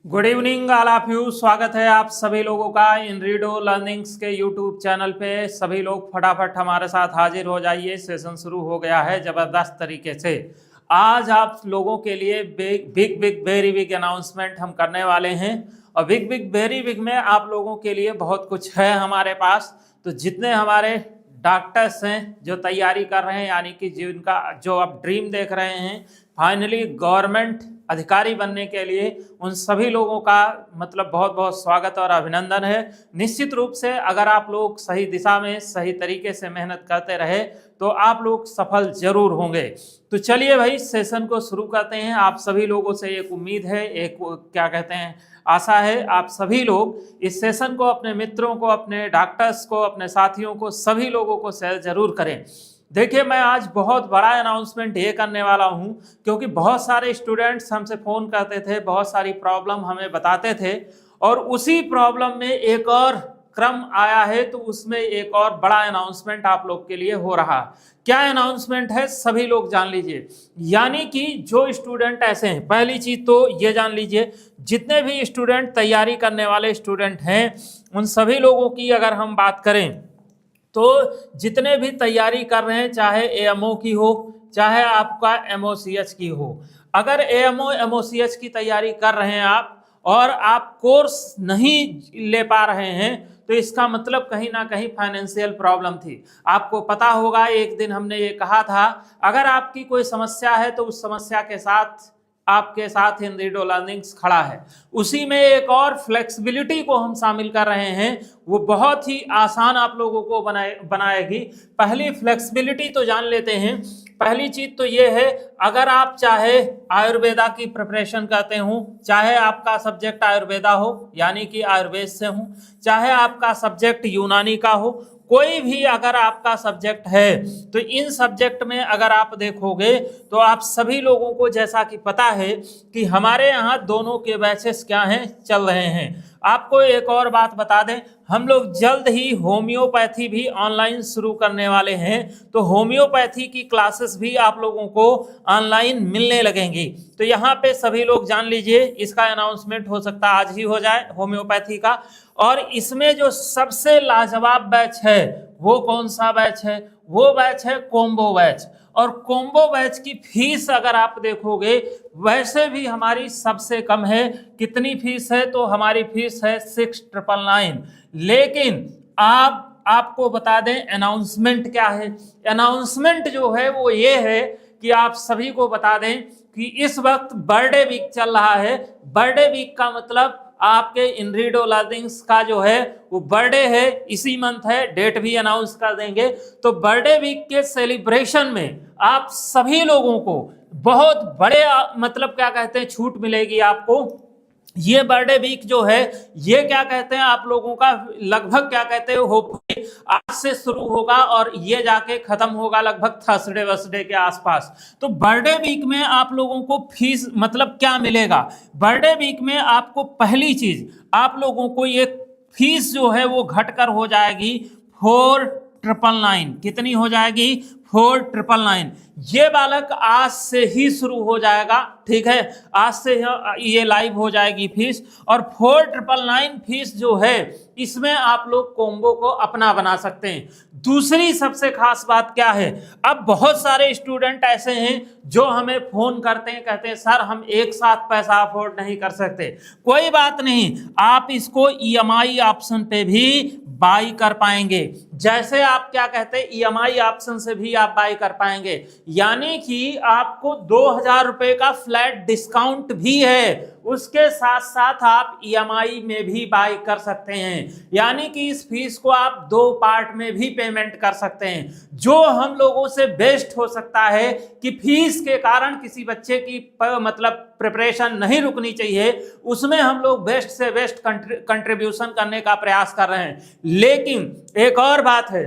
Good evening all of you. स्वागत है आप सभी लोगों का इनरीडो लर्निंग्स के यूट्यूब चैनल पे। सभी लोग फटाफट हमारे साथ हाजिर हो जाइए। सेशन शुरू हो गया है ज़बरदस्त तरीके से। आज आप लोगों के लिए big big very big announcement हम करने वाले हैं और बिग बिग वेरी बिग में आप लोगों के लिए बहुत कुछ है हमारे पास। तो जितने हमारे डॉक्टर्स हैं जो तैयारी कर रहे हैं, यानी कि जिनका जो आप ड्रीम देख रहे हैं फाइनली गवर्नमेंट अधिकारी बनने के लिए, उन सभी लोगों का मतलब बहुत बहुत स्वागत और अभिनंदन है। निश्चित रूप से अगर आप लोग सही दिशा में सही तरीके से मेहनत करते रहे तो आप लोग सफल जरूर होंगे। तो चलिए भाई सेशन को शुरू करते हैं। आप सभी लोगों से एक उम्मीद है, एक क्या कहते हैं आशा है, आप सभी लोग इस सेशन को अपने मित्रों को, अपने डॉक्टर्स को, अपने साथियों को, सभी लोगों को शेयर जरूर करें। देखिए मैं आज बहुत बड़ा अनाउंसमेंट ये करने वाला हूँ क्योंकि बहुत सारे स्टूडेंट्स हमसे फ़ोन करते थे, बहुत सारी प्रॉब्लम हमें बताते थे और उसी प्रॉब्लम में एक और क्रम आया है, तो उसमें एक और बड़ा अनाउंसमेंट आप लोग के लिए हो रहा। क्या अनाउंसमेंट है सभी लोग जान लीजिए। यानी कि जो स्टूडेंट ऐसे हैं, पहली चीज तो ये जान लीजिए, जितने भी स्टूडेंट तैयारी करने वाले स्टूडेंट हैं उन सभी लोगों की अगर हम बात करें तो जितने भी तैयारी कर रहे हैं, चाहे एएमओ की हो चाहे आपका एमओसीएच की हो, अगर एएमओ एमओसीएच की तैयारी कर रहे हैं आप और आप कोर्स नहीं ले पा रहे हैं तो इसका मतलब कहीं ना कहीं फाइनेंशियल प्रॉब्लम थी। आपको पता होगा एक दिन हमने ये कहा था, अगर आपकी कोई समस्या है तो उस समस्या के साथ आपके साथ इनरीडो लर्निंग्स खड़ा है। उसी में एक और फ्लेक्सिबिलिटी को हम शामिल कर रहे हैं, वो बहुत ही आसान आप लोगों को बनाएगी। पहली फ्लेक्सिबिलिटी तो जान लेते हैं। पहली चीज तो ये है, अगर आप चाहे आयुर्वेदा की प्रिपरेशन करते हो, चाहे आपका सब्जेक्ट आयुर्वेदा हो यानी कि आयुर्वेद से हो, चाहे आपका सब्जेक्ट यूनानी का हो, कोई भी अगर आपका सब्जेक्ट है तो इन सब्जेक्ट में अगर आप देखोगे तो आप सभी लोगों को जैसा कि पता है कि हमारे यहाँ दोनों के बैचेस क्या हैं, चल रहे हैं। आपको एक और बात बता दें, हम लोग जल्द ही होम्योपैथी भी ऑनलाइन शुरू करने वाले हैं। तो होम्योपैथी की क्लासेस भी आप लोगों को ऑनलाइन मिलने लगेंगी। तो यहाँ पे सभी लोग जान लीजिए, इसका अनाउंसमेंट हो सकता है आज ही हो जाए होम्योपैथी का। और इसमें जो सबसे लाजवाब बैच है वो कौन सा बैच है? वो बैच है कॉम्बो बैच। और कॉम्बो बैच की फीस अगर आप देखोगे वैसे भी हमारी सबसे कम है। कितनी फीस है? तो हमारी फीस है 6,999। लेकिन आपको बता दें अनाउंसमेंट क्या है। अनाउंसमेंट जो है वो ये है कि आप सभी को बता दें कि इस वक्त बर्थडे वीक चल रहा है। बर्थडे वीक का मतलब आपके इनरीडो लर्निंग्स का जो है वो बर्थडे है, इसी मंथ है, डेट भी अनाउंस कर देंगे। तो बर्थडे वीक के सेलिब्रेशन में आप सभी लोगों को बहुत बड़े मतलब क्या कहते हैं छूट मिलेगी आपको। ये बर्थडे वीक जो है ये क्या कहते हैं आप लोगों का लगभग क्या कहते हैं हो आज से शुरू होगा और ये जाके खत्म होगा लगभग थर्सडे वर्सडे के आसपास। तो बर्थडे वीक में आप लोगों को फीस मतलब क्या मिलेगा? बर्थडे वीक में आपको पहली चीज आप लोगों को ये फीस जो है वो घटकर हो जाएगी 4,999। कितनी हो जाएगी? 4,999। ये बालक आज से ही शुरू हो जाएगा, ठीक है, आज से ये लाइव हो जाएगी फीस। और 4,999 फीस जो है इसमें आप लोग कॉम्बो को अपना बना सकते हैं। दूसरी सबसे खास बात क्या है, अब बहुत सारे स्टूडेंट ऐसे हैं जो हमें फोन करते हैं, कहते हैं सर हम एक साथ पैसा अफोर्ड नहीं कर सकते। कोई बात नहीं, आप इसको ईएमआई ऑप्शन पे भी बाई कर पाएंगे। जैसे आप क्या कहते हैं ईएमआई ऑप्शन से भी आप बाई कर पाएंगे, यानी कि आपको 2,000 रुपए का फ्लैट डिस्काउंट भी है। उसके साथ साथ आप ईएमआई में भी बाई कर सकते हैं, यानी कि इस फीस को आप 2 पार्ट में भी पेमेंट कर सकते हैं। जो हम लोगों से बेस्ट हो सकता है कि फीस के कारण किसी बच्चे की मतलब प्रिपरेशन नहीं रुकनी चाहिए, उसमें हम लोग बेस्ट से बेस्ट कंट्रीब्यूशन करने का प्रयास कर रहे हैं। लेकिन एक और बात है,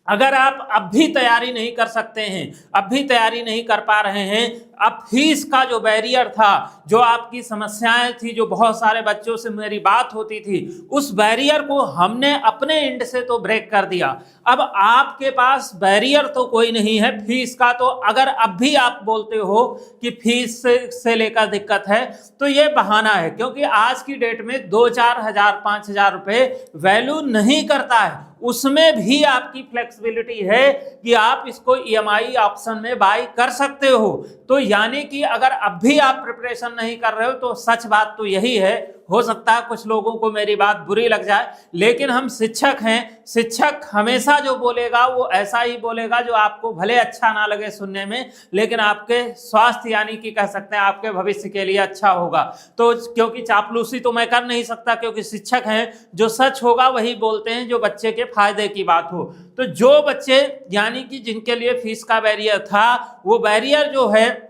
अगर आप अब भी तैयारी नहीं कर सकते हैं, अब भी तैयारी नहीं कर पा रहे हैं, अब फीस का जो बैरियर था, जो आपकी समस्याएं थी, जो बहुत सारे बच्चों से मेरी बात होती थी, उस बैरियर को हमने अपने एंड से तो ब्रेक कर दिया। अब आपके पास बैरियर तो कोई नहीं है फीस का। तो अगर अब भी आप बोलते हो कि फीस से लेकर दिक्कत है, तो ये बहाना है, क्योंकि आज की डेट में 2-4 हजार 5,000 रुपए वैल्यू नहीं करता है। उसमें भी आपकी फ्लेक्सिबिलिटी है कि आप इसको ईएमआई ऑप्शन में बाय कर सकते हो। तो यानी कि अगर अब भी आप प्रिपरेशन नहीं कर रहे हो, तो सच बात तो यही है, हो सकता है कुछ लोगों को मेरी बात बुरी लग जाए, लेकिन हम शिक्षक हैं। शिक्षक हमेशा जो बोलेगा वो ऐसा ही बोलेगा जो आपको भले अच्छा ना लगे सुनने में, लेकिन आपके स्वास्थ्य यानी कि कह सकते हैं आपके भविष्य के लिए अच्छा होगा। तो क्योंकि चापलूसी तो मैं कर नहीं सकता, क्योंकि शिक्षक हैं, जो सच होगा वही बोलते हैं, जो बच्चे के फायदे की बात हो। तो जो बच्चे यानी कि जिनके लिए फीस का बैरियर था, वो बैरियर जो है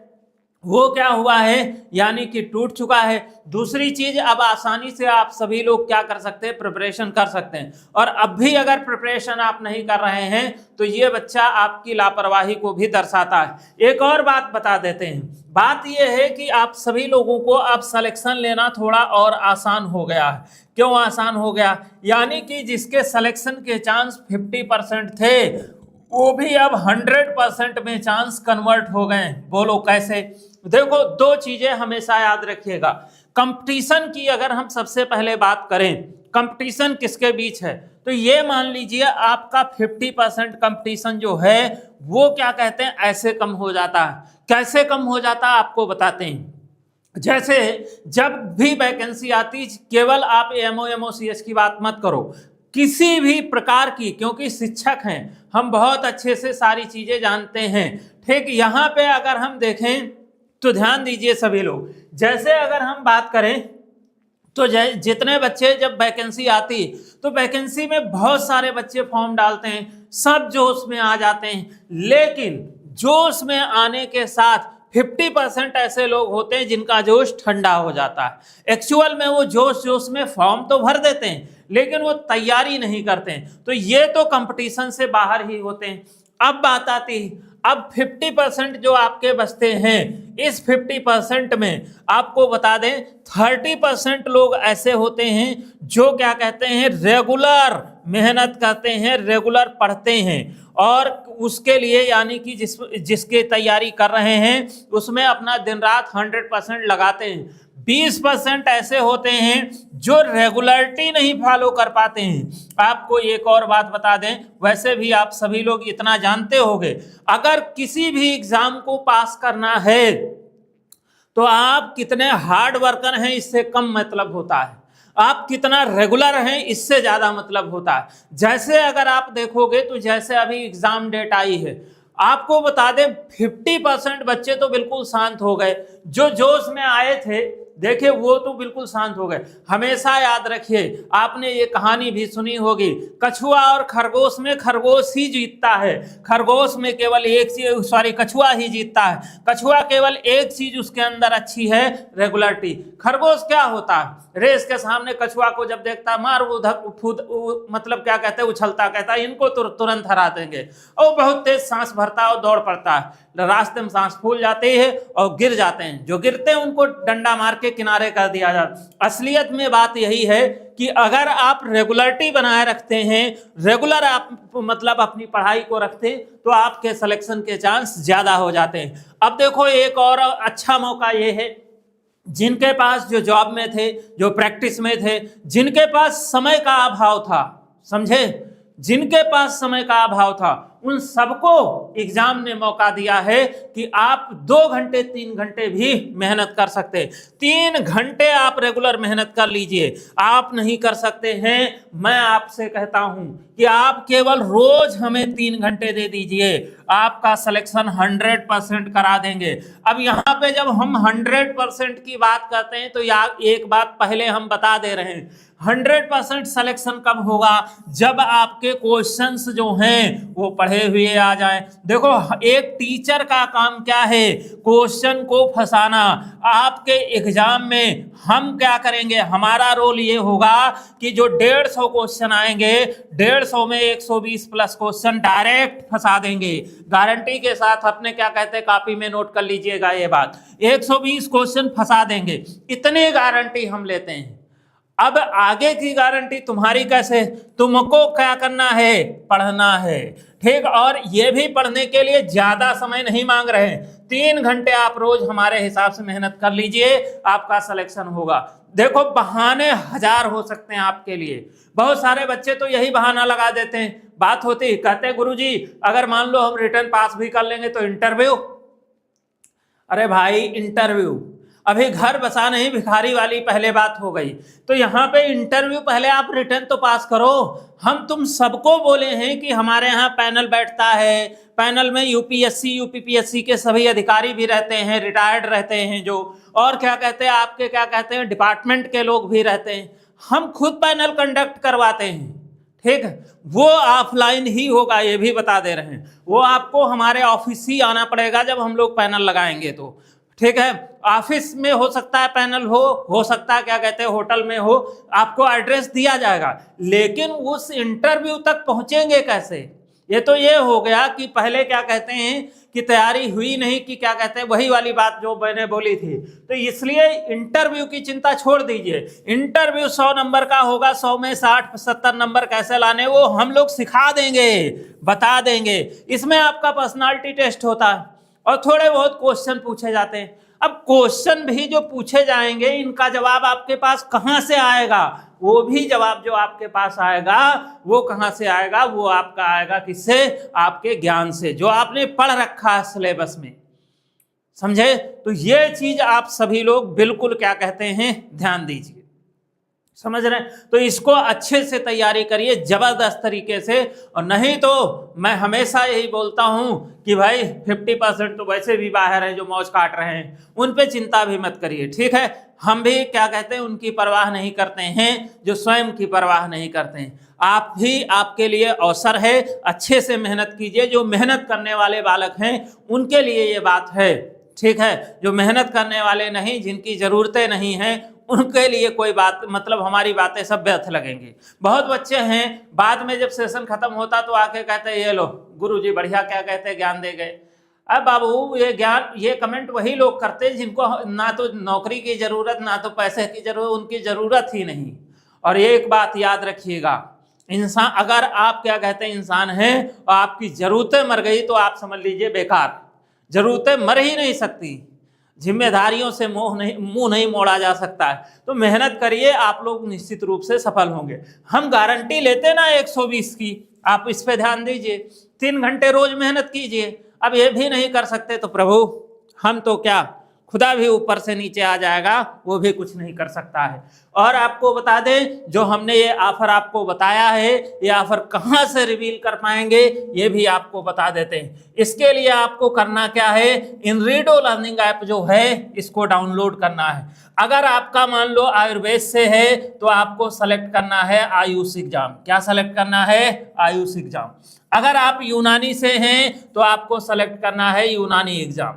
वो क्या हुआ है, यानी कि टूट चुका है। दूसरी चीज, अब आसानी से आप सभी लोग क्या कर सकते हैं, प्रिपरेशन कर सकते हैं। और अब भी अगर प्रिपरेशन आप नहीं कर रहे हैं, तो ये बच्चा आपकी लापरवाही को भी दर्शाता है। एक और बात बता देते हैं, बात यह है कि आप सभी लोगों को अब सिलेक्शन लेना थोड़ा और आसान हो गया है। क्यों आसान हो गया? यानी कि जिसके सिलेक्शन के चांस 50% थे, वो भी अब 100% में चांस कन्वर्ट हो गए। बोलो कैसे? देखो, दो चीजें हमेशा याद रखिएगा। कंपटीशन की अगर हम सबसे पहले बात करें, कंपटीशन किसके बीच है, तो ये मान लीजिए आपका 50% कंपटीशन जो है वो क्या कहते हैं, ऐसे कम हो जाता है। कैसे कम हो जाता है आपको बताते हैं। जैसे जब भी वैकेंसी आती, केवल आप एमओ एमओसीएस की बात मत करो, किसी भी प्रकार की, क्योंकि शिक्षक हैं हम बहुत अच्छे से सारी चीजें जानते हैं। ठीक, यहाँ पे अगर हम देखें तो ध्यान दीजिए सभी लोग, जैसे अगर हम बात करें तो जितने बच्चे जब वैकेंसी आती, तो वैकेंसी में बहुत सारे बच्चे फॉर्म डालते हैं, सब जोश में आ जाते हैं, लेकिन जोश में आने के साथ 50% ऐसे लोग होते हैं जिनका जोश ठंडा हो जाता है। एक्चुअल में वो जोश में फॉर्म तो भर देते हैं, लेकिन वो तैयारी नहीं करते हैं। तो ये तो कंपटीशन से बाहर ही होते हैं। अब बात आती है, अब 50% जो आपके बचते हैं, इस 50% में आपको बता दें 30% लोग ऐसे होते हैं जो क्या कहते हैं, रेगुलर मेहनत करते हैं, रेगुलर पढ़ते हैं, और उसके लिए यानी कि जिसके तैयारी कर रहे हैं उसमें अपना दिन रात 100% लगाते हैं। 20% ऐसे होते हैं जो रेगुलरिटी नहीं फॉलो कर पाते हैं। आपको एक और बात बता दें, वैसे भी आप सभी लोग इतना जानते होंगे, अगर किसी भी एग्जाम को पास करना है तो आप कितने हार्ड वर्कर हैं इससे कम मतलब होता है, आप कितना रेगुलर हैं इससे ज्यादा मतलब होता है। जैसे अगर आप देखोगे तो जैसे अभी एग्जाम डेट आई है, आपको बता दें 50% बच्चे तो बिल्कुल शांत हो गए, जो जोश में आए थे देखिए वो तो बिल्कुल शांत हो गए। हमेशा याद रखिए, आपने ये कहानी भी सुनी होगी, कछुआ और खरगोश में खरगोश ही जीतता है। खरगोश में केवल एक चीज, सॉरी, कछुआ ही जीतता है। कछुआ केवल एक चीज उसके अंदर अच्छी है, रेगुलरिटी। खरगोश क्या होता है, रेस के सामने कछुआ को जब देखता मार वो मतलब क्या कहते हैं, उछलता, कहता है इनको तुरंत हरा देंगे, और बहुत तेज सांस भरता है और दौड़ पड़ता है। रास्ते में सांस फूल जाती है और गिर जाते हैं, जो गिरते हैं उनको डंडा मार के किनारे कर दिया जाता। असलियत में बात यही है कि अगर आप रेगुलरिटी बनाए रखते हैं, रेगुलर आप मतलब अपनी पढ़ाई को रखते हैं, तो आपके सिलेक्शन के चांस ज्यादा हो जाते हैं। अब देखो, एक और अच्छा मौका ये है, जिनके पास जो जॉब में थे, जो प्रैक्टिस में थे, जिनके पास समय का अभाव था, समझे, जिनके पास समय का अभाव था, उन सबको एग्जाम ने मौका दिया है कि आप 2 घंटे 3 घंटे भी मेहनत कर सकते हैं। 3 घंटे आप रेगुलर मेहनत कर लीजिए। आप नहीं कर सकते हैं, मैं आपसे कहता हूं कि आप केवल रोज हमें 3 घंटे दे दीजिए। आपका सिलेक्शन 100% करा देंगे। अब यहाँ पे जब हम 100% की बात करते हैं तो यार एक बात पहले हम बता दे रहे हैं, 100% सिलेक्शन कब होगा, जब आपके क्वेश्चंस जो हैं वो पढ़े हुए आ जाएं। देखो एक टीचर का काम क्या है, क्वेश्चन को फंसाना। आपके एग्जाम में हम क्या करेंगे, हमारा रोल ये होगा कि जो 150 क्वेश्चन आएंगे 150 में 120 प्लस क्वेश्चन डायरेक्ट फंसा देंगे, गारंटी के साथ। अपने क्या कहते हैं, कॉपी में नोट कर लीजिएगा ये बात, 120 क्वेश्चन फंसा देंगे, इतनी गारंटी हम लेते हैं। अब आगे की गारंटी तुम्हारी कैसे, तुमको क्या करना है, पढ़ना है, ठीक। और ये भी पढ़ने के लिए ज्यादा समय नहीं मांग रहे हैं, 3 घंटे आप रोज हमारे हिसाब से मेहनत कर लीजिए, आपका सिलेक्शन होगा। देखो बहाने 1000 हो सकते हैं आपके लिए। बहुत सारे बच्चे तो यही बहाना लगा देते हैं, बात होती कहते हैं गुरुजी अगर मान लो हम रिटर्न पास भी कर लेंगे तो इंटरव्यू। अरे भाई इंटरव्यू अभी घर बसा नहीं भिखारी वाली पहले बात हो गई, तो यहाँ पे इंटरव्यू पहले आप रिटर्न तो पास करो। हम तुम सबको बोले हैं कि हमारे यहाँ पैनल बैठता है, पैनल में यूपीएससी यूपीपीएससी के सभी अधिकारी भी रहते हैं, रिटायर्ड रहते हैं जो, और क्या कहते हैं आपके क्या कहते हैं डिपार्टमेंट के लोग भी रहते हैं। हम खुद पैनल कंडक्ट करवाते हैं, ठीक है। वो ऑफलाइन ही होगा, ये भी बता दे रहे हैं, वो आपको हमारे ऑफिस ही आना पड़ेगा जब हम लोग पैनल लगाएंगे तो, ठीक है। ऑफिस में हो सकता है पैनल हो सकता है क्या कहते हैं होटल में हो, आपको एड्रेस दिया जाएगा, लेकिन उस इंटरव्यू तक पहुंचेंगे कैसे। ये तो ये हो गया कि पहले क्या कहते हैं कि तैयारी हुई नहीं, कि क्या कहते हैं वही वाली बात जो मैंने बोली थी। तो इसलिए इंटरव्यू की चिंता छोड़ दीजिए, इंटरव्यू 100 नंबर का होगा, 100 में 60-70 नंबर कैसे लाने वो हम लोग सिखा देंगे, बता देंगे। इसमें आपका पर्सनालिटी टेस्ट होता है और थोड़े बहुत क्वेश्चन पूछे जाते हैं। अब क्वेश्चन भी जो पूछे जाएंगे इनका जवाब आपके पास कहां से आएगा, वो भी जवाब जो आपके पास आएगा वो कहां से आएगा, वो आपका आएगा किससे, आपके ज्ञान से, जो आपने पढ़ रखा है सिलेबस में, समझे। तो ये चीज आप सभी लोग बिल्कुल क्या कहते हैं ध्यान दीजिए, समझ रहे हैं। तो इसको अच्छे से तैयारी करिए जबरदस्त तरीके से, और नहीं तो मैं हमेशा यही बोलता हूं कि भाई 50% तो वैसे भी बाहर हैं जो मौज काट रहे हैं, उन पे चिंता भी मत करिए, ठीक है। हम भी क्या कहते हैं उनकी परवाह नहीं करते हैं जो स्वयं की परवाह नहीं करते हैं। आप भी, आपके लिए अवसर है, अच्छे से मेहनत कीजिए। जो मेहनत करने वाले बालक हैं उनके लिए ये बात है, ठीक है। जो मेहनत करने वाले नहीं, जिनकी जरूरतें नहीं हैं, उनके लिए कोई बात, मतलब हमारी बातें सब व्यर्थ लगेंगी। बहुत बच्चे हैं बाद में जब सेशन खत्म होता तो आके कहते हैं ये लो गुरुजी बढ़िया क्या कहते हैं ज्ञान दे गए। अब बाबू ये ज्ञान, ये कमेंट वही लोग करते हैं जिनको ना तो नौकरी की जरूरत ना तो पैसे की जरूरत, उनकी जरूरत ही नहीं। और ये एक बात याद रखिएगा, इंसान अगर आप क्या कहते हैं इंसान हैं और आपकी जरूरतें मर गई तो आप समझ लीजिए बेकार, जरूरतें मर ही नहीं सकती, जिम्मेदारियों से मुंह नहीं मोड़ा जा सकता है। तो मेहनत करिए, आप लोग निश्चित रूप से सफल होंगे। हम गारंटी लेते ना 120 की, आप इस पे ध्यान दीजिए। 3 घंटे रोज मेहनत कीजिए। अब ये भी नहीं कर सकते तो प्रभु हम तो क्या, खुदा भी ऊपर से नीचे आ जाएगा, वो भी कुछ नहीं कर सकता है। और आपको बता दें जो हमने ये ऑफर आपको बताया है, ये ऑफर कहाँ से रिवील कर पाएंगे ये भी आपको बता देते हैं। इसके लिए आपको करना क्या है, इनरीडो लर्निंग ऐप जो है इसको डाउनलोड करना है। अगर आपका मान लो आयुर्वेद से है तो आपको सेलेक्ट करना है आयुष एग्जाम। क्या सेलेक्ट करना है, आयुष एग्जाम। अगर आप यूनानी से हैं तो आपको सेलेक्ट करना है यूनानी एग्जाम।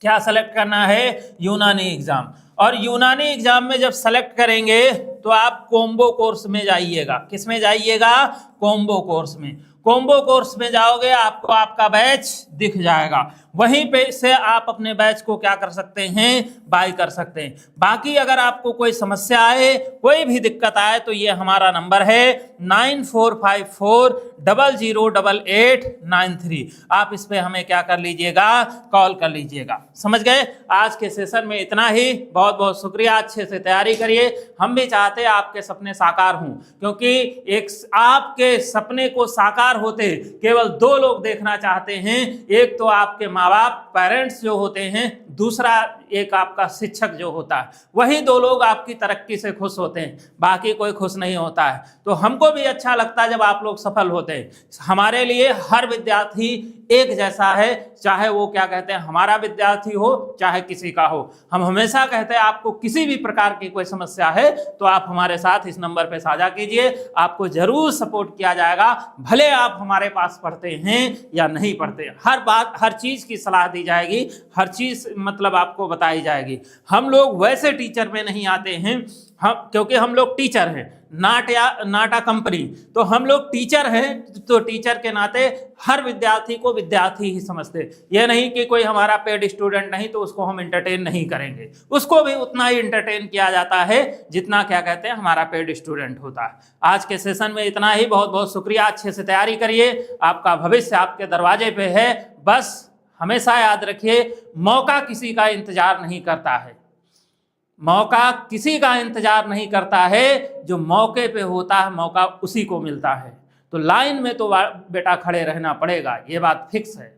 क्या सेलेक्ट करना है, यूनानी एग्जाम। और यूनानी एग्जाम में जब सेलेक्ट करेंगे तो आप कॉम्बो कोर्स में जाइएगा। किस में जाइएगा, कॉम्बो कोर्स में। कॉम्बो कोर्स में जाओगे आपको आपका बैच दिख जाएगा, वहीं पे से आप अपने बैच को क्या कर सकते हैं, बाय कर सकते हैं। बाकी अगर आपको कोई समस्या आए, कोई भी दिक्कत आए तो ये हमारा नंबर है 9454008893। आप इस पे हमें क्या कर लीजिएगा, कॉल कर लीजिएगा। समझ गए। आज के सेशन में इतना ही, बहुत बहुत शुक्रिया। अच्छे से तैयारी करिए। हम भी चाहते हैं आपके सपने साकार हों, क्योंकि एक आपके सपने को साकार होते केवल 2 लोग देखना चाहते हैं। एक तो आपके माँ बाप, पेरेंट्स जो होते हैं, दूसरा एक आपका शिक्षक जो होता है, वही दो लोग आपकी तरक्की से खुश होते हैं, बाकी कोई खुश नहीं होता है। तो हमको भी अच्छा लगता है जब आप लोग सफल होते हैं। हमारे लिए हर विद्यार्थी एक जैसा है, चाहे वो क्या कहते हैं हमारा विद्यार्थी हो चाहे किसी का हो। हम हमेशा कहते हैं आपको किसी भी प्रकार की कोई समस्या है तो आप हमारे साथ इस नंबर पे साझा कीजिए, आपको जरूर सपोर्ट किया जाएगा। भले आप हमारे पास पढ़ते हैं या नहीं पढ़ते, हर बात हर चीज की सलाह दी जाएगी, हर चीज मतलब आपको बताई जाएगी। हम लोग वैसे टीचर में नहीं आते हैं, हम क्योंकि हम लोग टीचर हैं, नाटा कंपनी, तो हम लोग टीचर हैं, तो टीचर के नाते हर विद्यार्थी को विद्यार्थी ही समझते। ये नहीं कि कोई हमारा पेड स्टूडेंट नहीं तो उसको हम एंटरटेन नहीं करेंगे, उसको भी उतना ही एंटरटेन किया जाता है जितना क्या कहते हैं हमारा पेड स्टूडेंट होता है। आज के सेशन में इतना ही, बहुत बहुत शुक्रिया। अच्छे से तैयारी करिए, आपका भविष्य आपके दरवाजे पे है। बस हमेशा याद रखिए, मौका किसी का इंतजार नहीं करता है, मौका किसी का इंतजार नहीं करता है, जो मौके पे होता है मौका उसी को मिलता है। तो लाइन में तो बेटा खड़े रहना पड़ेगा, ये बात फिक्स है।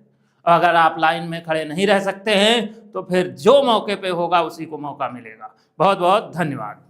अगर आप लाइन में खड़े नहीं रह सकते हैं तो फिर जो मौके पे होगा उसी को मौका मिलेगा। बहुत बहुत धन्यवाद।